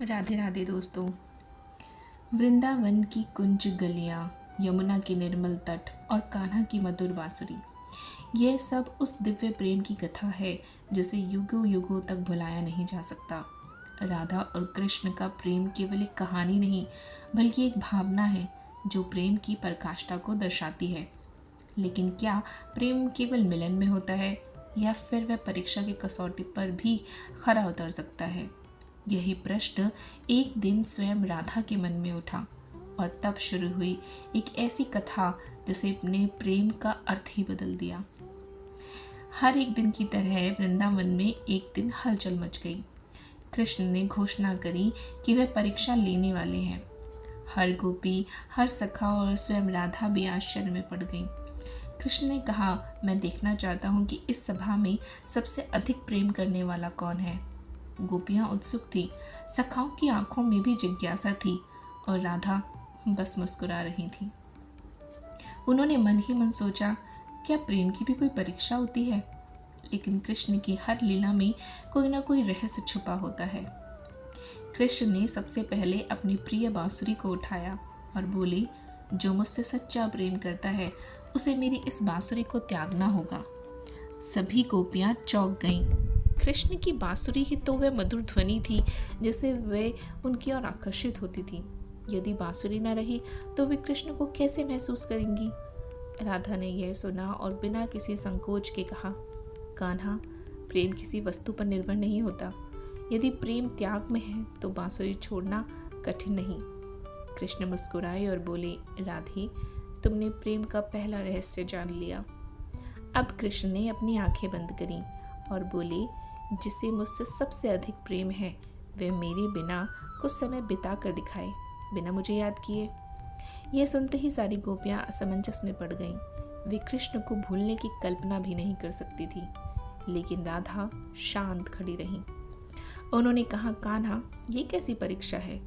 राधे राधे दोस्तों। वृंदावन की कुंज गलियां, यमुना के निर्मल तट और कान्हा की मधुर बांसुरी, यह सब उस दिव्य प्रेम की कथा है जिसे युगों युगों तक भुलाया नहीं जा सकता। राधा और कृष्ण का प्रेम केवल एक कहानी नहीं बल्कि एक भावना है जो प्रेम की पराकाष्ठा को दर्शाती है। लेकिन क्या प्रेम केवल मिलन में होता है या फिर वह परीक्षा की कसौटी पर भी खरा उतर सकता है? यही प्रश्न एक दिन स्वयं राधा के मन में उठा और तब शुरू हुई एक ऐसी कथा जिसे ने प्रेम का अर्थ ही बदल दिया। हर एक दिन की तरह वृंदावन में एक दिन हलचल मच गई। कृष्ण ने घोषणा करी कि वह परीक्षा लेने वाले हैं। हर गोपी, हर सखा और स्वयं राधा भी आश्चर्य में पड़ गई। कृष्ण ने कहा, मैं देखना चाहता हूँ कि इस सभा में सबसे अधिक प्रेम करने वाला कौन है। गोपियाँ उत्सुक थी, सखाओं की आंखों में भी जिज्ञासा थी और राधा बस मुस्कुरा रही थी। उन्होंने मन ही मन सोचा, क्या प्रेम की भी कोई परीक्षा होती है? लेकिन कृष्ण की हर लीला में कोई ना कोई रहस्य छुपा होता है। कृष्ण ने सबसे पहले अपनी प्रिय बांसुरी को उठाया और बोले, जो मुझसे सच्चा प्रेम करता है उसे मेरी इस बांसुरी को त्यागना होगा। सभी गोपियां चौंक गईं। कृष्ण की बांसुरी ही तो वह मधुर ध्वनि थी जिससे वे उनकी ओर आकर्षित होती थी। यदि बांसुरी न रही तो वे कृष्ण को कैसे महसूस करेंगी? राधा ने यह सुना और बिना किसी संकोच के कहा, कान्हा, प्रेम किसी वस्तु पर निर्भर नहीं होता। यदि प्रेम त्याग में है तो बांसुरी छोड़ना कठिन नहीं। कृष्ण मुस्कुराए और बोले, राधे, तुमने प्रेम का पहला रहस्य जान लिया। अब कृष्ण ने अपनी आंखें बंद करी और बोले, जिसे मुझसे सबसे अधिक प्रेम है वह मेरे बिना कुछ समय बिता कर दिखाए, बिना मुझे याद किए। यह सुनते ही सारी गोपियां असमंजस में पड़ गईं। वे कृष्ण को भूलने की कल्पना भी नहीं कर सकती थी, लेकिन राधा शांत खड़ी रही। उन्होंने कहा, कान्हा, ये कैसी परीक्षा है?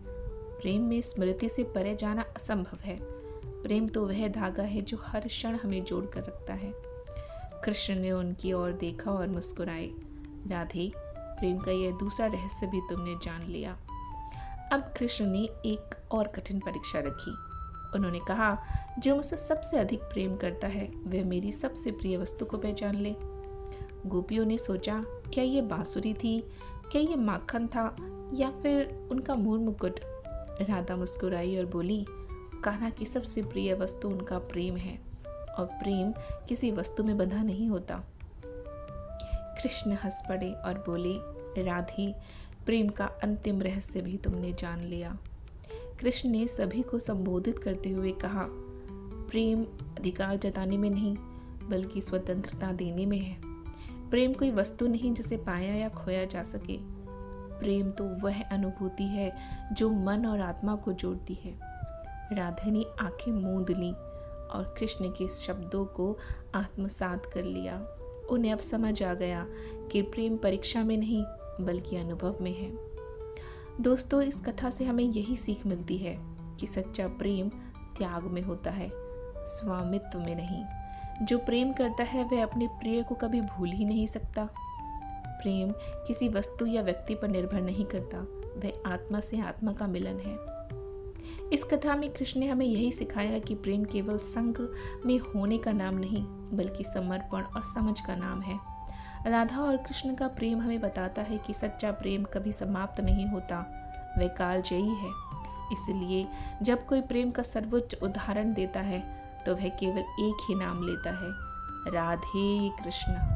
प्रेम में स्मृति से परे जाना असंभव है। प्रेम तो वह धागा है जो हर क्षण हमें जोड़ कर रखता है। कृष्ण ने उनकी ओर देखा और मुस्कुराए, राधे, प्रेम का यह दूसरा रहस्य भी तुमने जान लिया। अब कृष्ण ने एक और कठिन परीक्षा रखी। उन्होंने कहा, जो मुझसे सबसे अधिक प्रेम करता है वह मेरी सबसे प्रिय वस्तु को पहचान ले। गोपियों ने सोचा, क्या ये बांसुरी थी, क्या ये माखन था या फिर उनका मूल मुकुट? राधा मुस्कुराई और बोली, कान्हा की सबसे प्रिय वस्तु उनका प्रेम है और प्रेम किसी वस्तु में बंधा नहीं होता। कृष्ण हंस पड़े और बोले, राधे, प्रेम का अंतिम रहस्य भी तुमने जान लिया। कृष्ण ने सभी को संबोधित करते हुए कहा, प्रेम अधिकार जताने में नहीं बल्कि स्वतंत्रता देने में है। प्रेम कोई वस्तु नहीं जिसे पाया या खोया जा सके। प्रेम तो वह अनुभूति है जो मन और आत्मा को जोड़ती है। राधा ने आंखें मूंद लीं और कृष्ण के शब्दों को आत्मसात कर लिया। उन्हें अब समझ आ गया कि प्रेम परीक्षा में नहीं बल्कि अनुभव में है। दोस्तों, इस कथा से हमें यही सीख मिलती है कि सच्चा प्रेम त्याग में होता है, स्वामित्व में नहीं। जो प्रेम करता है वह अपने प्रिय को कभी भूल ही नहीं सकता। प्रेम किसी वस्तु या व्यक्ति पर निर्भर नहीं करता, वह आत्मा से आत्मा का मिलन है। इस कथा में कृष्ण ने हमें यही सिखाया कि प्रेम केवल संग में होने का नाम नहीं बल्कि समर्पण और समझ का नाम है। राधा और कृष्ण का प्रेम हमें बताता है कि सच्चा प्रेम कभी समाप्त नहीं होता, वह कालजयी है। इसलिए जब कोई प्रेम का सर्वोच्च उदाहरण देता है तो वह केवल एक ही नाम लेता है, राधे कृष्ण।